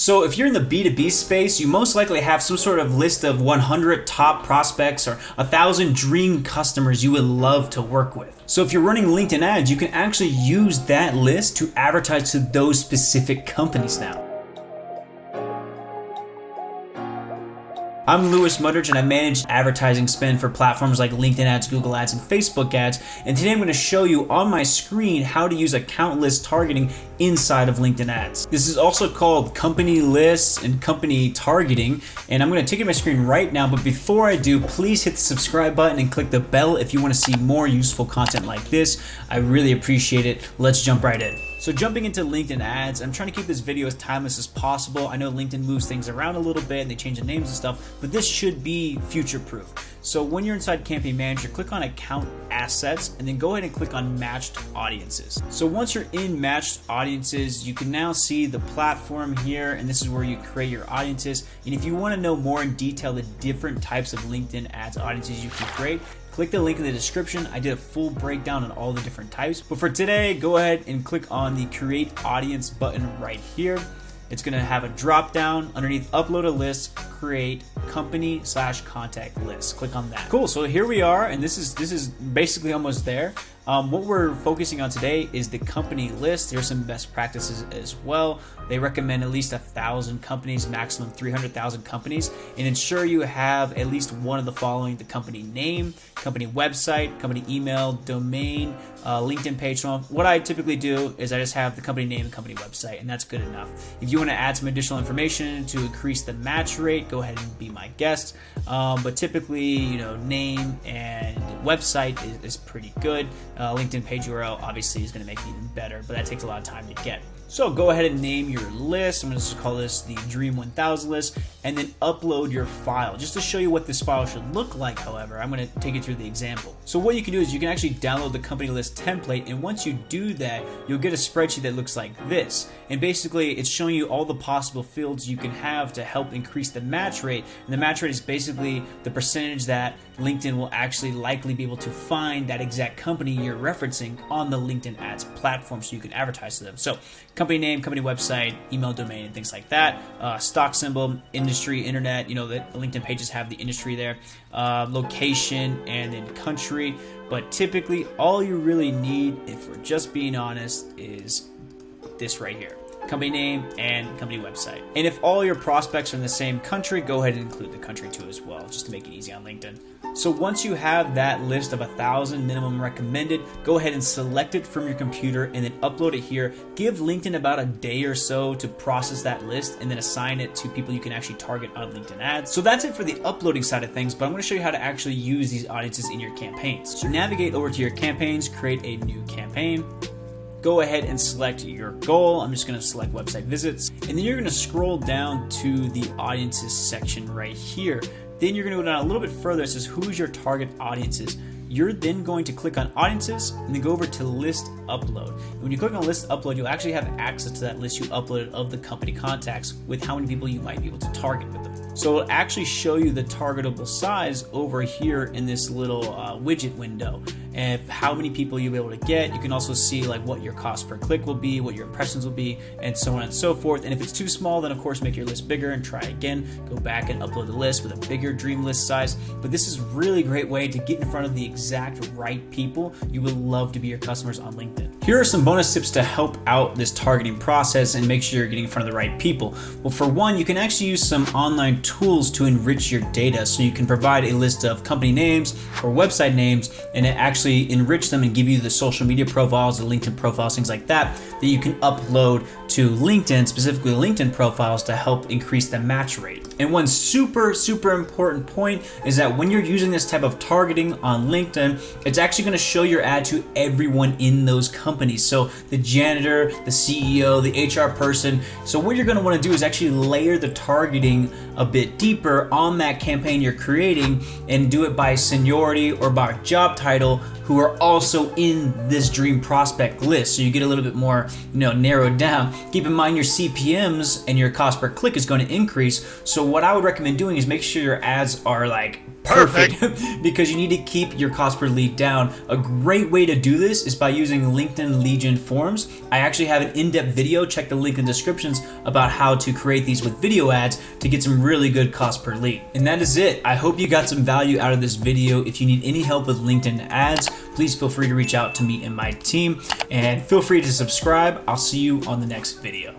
So if you're in the B2B space, you most likely have some sort of list of 100 top prospects or 1,000 dream customers you would love to work with. So if you're running LinkedIn ads, you can actually use that list to advertise to those specific companies now. I'm Lewis Mutteridge and I manage advertising spend for platforms like LinkedIn ads, Google ads, and Facebook ads. And today I'm going to show you on my screen how to use account list targeting inside of LinkedIn ads. This is also called company lists and company targeting. And I'm going to take it to my screen right now. But before I do, please hit the subscribe button and click the bell if you want to see more useful content like this. I really appreciate it. Let's jump right in. So jumping into LinkedIn ads, I'm trying to keep this video as timeless as possible. I know LinkedIn moves things around a little bit and they change the names and stuff, but this should be future-proof. So when you're inside Campaign Manager, click on Account Assets and then go ahead and click on Matched Audiences. So once you're in Matched Audiences, you can now see the platform here, and this is where you create your audiences. And if you want to know more in detail the different types of LinkedIn ads audiences you can create, click the link in the description. I did a full breakdown on all the different types. But for today, go ahead and click on the Create Audience button right here. It's going to have a drop down underneath Upload a List, Create Company/Contact List. Click on that. Cool. So here we are, and this is basically almost there. What we're focusing on today is the company list. Here's some best practices as well. They recommend at least 1,000 companies, maximum 300,000 companies, and ensure you have at least one of the following: the company name, company website, company email, domain, LinkedIn page. So what I typically do is I just have the company name and company website, and that's good enough. If you want to add some additional information to increase the match rate, go ahead and be my guest. But typically, name and website is pretty good. LinkedIn page URL obviously is going to make it even better, but that takes a lot of time to get. So go ahead and name your list. I'm going to call this the Dream 1000 list, and then upload your file. Just to show you what this file should look like, however, I'm going to take you through the example. So what you can do is you can actually download the company list template, and once you do that, you'll get a spreadsheet that looks like this. And basically, it's showing you all the possible fields you can have to help increase the match rate. And the match rate is basically the percentage that LinkedIn will actually likely be able to find that exact company you're referencing on the LinkedIn ads platform so you can advertise to them. So company name, company website, email domain, and things like that. Stock symbol, industry, internet, the LinkedIn pages have the industry there. Location, and then country. But typically, all you really need, if we're just being honest, is this right here: company name and company website. And if all your prospects are in the same country, go ahead and include the country too as well, just to make it easy on LinkedIn. So once you have that list of 1,000 minimum recommended, go ahead and select it from your computer and then upload it here. Give LinkedIn about a day or so to process that list and then assign it to people you can actually target on LinkedIn ads. So that's it for the uploading side of things, but I'm going to show you how to actually use these audiences in your campaigns. So navigate over to your campaigns, create a new campaign. Go ahead and select your goal. I'm just going to select website visits, and then you're going to scroll down to the audiences section right here. Then you're going to go down a little bit further. It says who's your target audiences. You're then going to click on audiences and then go over to list upload. And when you click on list upload, you'll actually have access to that list you uploaded of the company contacts with how many people you might be able to target with them. So it'll actually show you the targetable size over here in this little widget window, and how many people you'll be able to get. You can also see like what your cost per click will be, what your impressions will be, and so on and so forth. And if it's too small, then of course make your list bigger and try again. Go back and upload the list with a bigger dream list size. But this is really great way to get in front of the exact right people you would love to be your customers on LinkedIn. Here are some bonus tips to help out this targeting process and make sure you're getting in front of the right people. Well, for one, you can actually use some online tools to enrich your data. So you can provide a list of company names or website names, and it actually enrich them and give you the social media profiles, the LinkedIn profiles, things like that you can upload to LinkedIn, specifically LinkedIn profiles, to help increase the match rate. And one super important point is that when you're using this type of targeting on LinkedIn, it's actually going to show your ad to everyone in those companies. So the janitor, the CEO, the HR person. So what you're going to want to do is actually layer the targeting a bit deeper on that campaign you're creating, and do it by seniority or by job title, who are also in this dream prospect list. So you get a little bit more, narrowed down. Keep in mind your CPMs and your cost per click is going to increase. So what I would recommend doing is make sure your ads are like Perfect. Because you need to keep your cost per lead down. A great way to do this is by using LinkedIn Legion forms. I actually have an in-depth video, check the link in the descriptions, about how to create these with video ads to get some really good cost per lead. And that is it. I hope you got some value out of this video. If you need any help with LinkedIn ads, please feel free to reach out to me and my team, and feel free to subscribe. I'll see you on the next video.